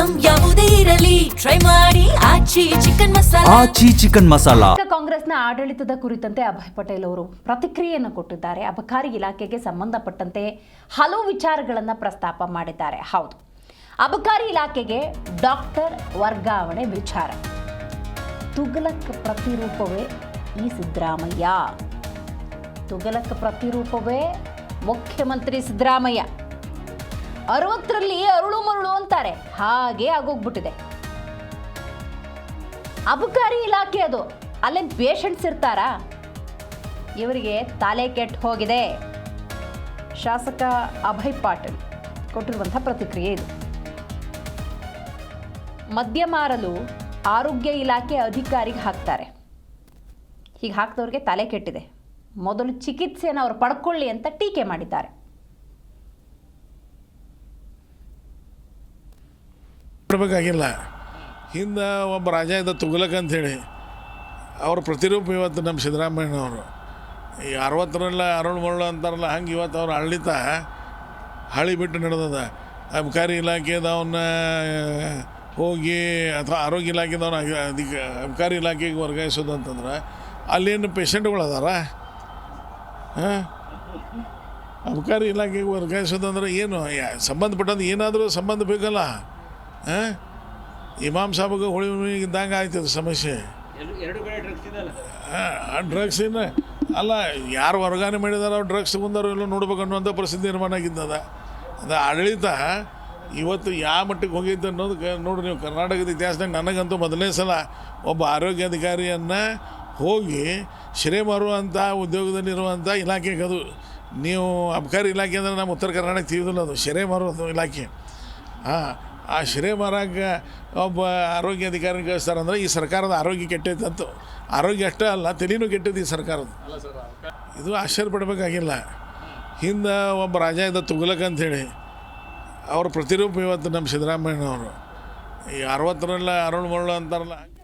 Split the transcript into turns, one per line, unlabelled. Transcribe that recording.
Item ಯಾವುದೇ ಇರಲಿ try ಮಾಡಿ ಆಚಿ ಚಿಕನ್ ಮಸಾಲಾ.
ಕಾಂಗ್ರೆಸ್ನ ಆಡಳಿತದ ಕುರಿತಂತೆ ಅಭಯ್ ಪಟೇಲ್ ಅವರು ಪ್ರತಿಕ್ರಿಯೆಯನ್ನು ಕೊಟ್ಟಿದ್ದಾರೆ. ಅಬಕಾರಿ ಇಲಾಖೆಗೆ ಸಂಬಂಧಪಟ್ಟಂತೆ ಹಲವು ವಿಚಾರಗಳನ್ನು ಪ್ರಸ್ತಾಪ ಮಾಡಿದ್ದಾರೆ. ಹೌದು, ಅಬಕಾರಿ ಇಲಾಖೆಗೆ ಡಾಕ್ಟರ್ ವರ್ಗಾವಣೆ ವಿಚಾರ ತುಘಲಕ್ ಪ್ರತಿರೂಪವೇ ಈ ಸಿದ್ದರಾಮಯ್ಯ. ತುಘಲಕ್ ಪ್ರತಿರೂಪವೇ ಮುಖ್ಯಮಂತ್ರಿ ಸಿದ್ದರಾಮಯ್ಯ. 60ರಲ್ಲಿ ಅರುಳು ಮರುಳು ಅಂತಾರೆ, ಹಾಗೆ ಆಗೋಗ್ಬಿಟ್ಟಿದೆ. ಅಬಕಾರಿ ಇಲಾಖೆ ಅದು, ಅಲ್ಲೇನು ಪೇಷಂಟ್ಸ್ ಇರ್ತಾರಾ? ಇವರಿಗೆ ತಲೆ ಕೆಟ್ಟು ಹೋಗಿದೆ. ಶಾಸಕ ಅಭಯ್ ಪಾಟೀಲ್ ಕೊಟ್ಟಿರುವಂಥ ಪ್ರತಿಕ್ರಿಯೆ ಇದು. ಮದ್ಯ ಮಾರಲು ಆರೋಗ್ಯ ಇಲಾಖೆ ಅಧಿಕಾರಿಗೆ ಹಾಕ್ತಾರೆ. ಹೀಗೆ ಹಾಕಿದವ್ರಿಗೆ ತಲೆ ಕೆಟ್ಟಿದೆ. ಮೊದಲು ಚಿಕಿತ್ಸೆಯನ್ನು ಅವರು ಪಡ್ಕೊಳ್ಳಿ ಅಂತ ಟೀಕೆ ಮಾಡಿದ್ದಾರೆ.
ಮಾಡಬೇಕಾಗಿಲ್ಲ. ಹಿಂದೆ ಒಬ್ಬ ರಾಜ ಇದ್ದ ತುಘಲಕ್ ಅಂಥೇಳಿ, ಅವ್ರ ಪ್ರತಿರೂಪ ಇವತ್ತು ನಮ್ಮ ಸಿದ್ದರಾಮಯ್ಯನವರು. ಈ 60ರಲ್ಲ ಅರುಳು ಮರುಳು ಅಂತಾರಲ್ಲ, ಹಂಗೆ ಇವತ್ತು ಅವ್ರ ಆಡಳಿತ ಹಳಿ ಬಿಟ್ಟು ನಡೆದದ. ಅಬಕಾರಿ ಇಲಾಖೆದವನ್ನ ಹೋಗಿ ಅಥವಾ ಆರೋಗ್ಯ ಇಲಾಖೆದವನ್ನ ಅಬಕಾರಿ ಇಲಾಖೆಗೆ ವರ್ಗಾಯಿಸೋದು ಅಂತಂದ್ರೆ ಅಲ್ಲೇನು ಪೇಷಂಟ್ಗಳು ಅದಾರ? ಅಬಕಾರಿ ಇಲಾಖೆಗೆ ವರ್ಗಾಯಿಸೋದಂದ್ರೆ ಏನು ಸಂಬಂಧಪಟ್ಟಂದು ಏನಾದರೂ ಸಂಬಂಧ ಬೇಕಲ್ಲ. ಇಮಾಮ್ ಸಾಬ್ಗೆ ಹುಳಿ ಇದ್ದಂಗೆ ಆಯ್ತದ ಸಮಸ್ಯೆ. ಡ್ರಗ್ಸಿನ ಅಲ್ಲ, ಯಾರು ವರ್ಗಾವಣೆ ಮಾಡಿದಾರೋ ಡ್ರಗ್ಸ್ ತಗೊಂಡಾರೋ ಎಲ್ಲ ನೋಡ್ಬೇಕು ಅನ್ನುವಂಥ ಪರಿಸ್ಥಿತಿ ನಿರ್ಮಾಣ ಆಗಿದ್ದದ. ಅದು ಆಡಳಿತ ಇವತ್ತು ಯಾವ ಮಟ್ಟಿಗೆ ಹೋಗಿದ್ದು ಅನ್ನೋದು ನೋಡ್ರಿ ನೀವು. ಕರ್ನಾಟಕದ ಇತಿಹಾಸದಾಗ ನನಗಂತೂ ಮೊದಲನೇ ಸಲ ಒಬ್ಬ ಆರೋಗ್ಯಾಧಿಕಾರಿಯನ್ನು ಹೋಗಿ ಶಿರೆ ಮಾರುವಂಥ ಉದ್ಯೋಗದಲ್ಲಿರುವಂಥ ಇಲಾಖೆಗೆ, ಅದು ನೀವು ಅಬಕಾರಿ ಇಲಾಖೆ ಅಂದರೆ ನಮ್ಮ ಉತ್ತರ ಕರ್ನಾಟಕ ತಿಳಿದಿಲ್ಲ, ಅದು ಶಿರೆ ಮಾರುವಂಥ ಇಲಾಖೆ. ಆ ಶಿರೆ ಮಾರಕ್ಕೆ ಒಬ್ಬ ಆರೋಗ್ಯ ಅಧಿಕಾರಿ ಕಳಿಸ್ತಾರಂದ್ರೆ ಈ ಸರ್ಕಾರದ ಆರೋಗ್ಯ ಕೆಟ್ಟೈತೆ ಅಂತ. ಆರೋಗ್ಯ ಅಷ್ಟೇ ಅಲ್ಲ, ತಲೆನೂ ಕೆಟ್ಟೈತೆ ಈ ಸರ್ಕಾರದ. ಇದು ಆಶ್ಚರ್ಯ ಪಡಬೇಕಾಗಿಲ್ಲ. ಹಿಂದೆ ಒಬ್ಬ ರಾಜ ಇದ್ದ ತುಘಲಕ್ ಅಂಥೇಳಿ, ಅವ್ರ ಪ್ರತಿರೂಪ ಇವತ್ತು ನಮ್ಮ ಸಿದ್ದರಾಮಯ್ಯನವರು. ಈ 60ರಲ್ಲ ಅರುಳು ಮರುಳು ಅಂತಾರಲ್ಲ.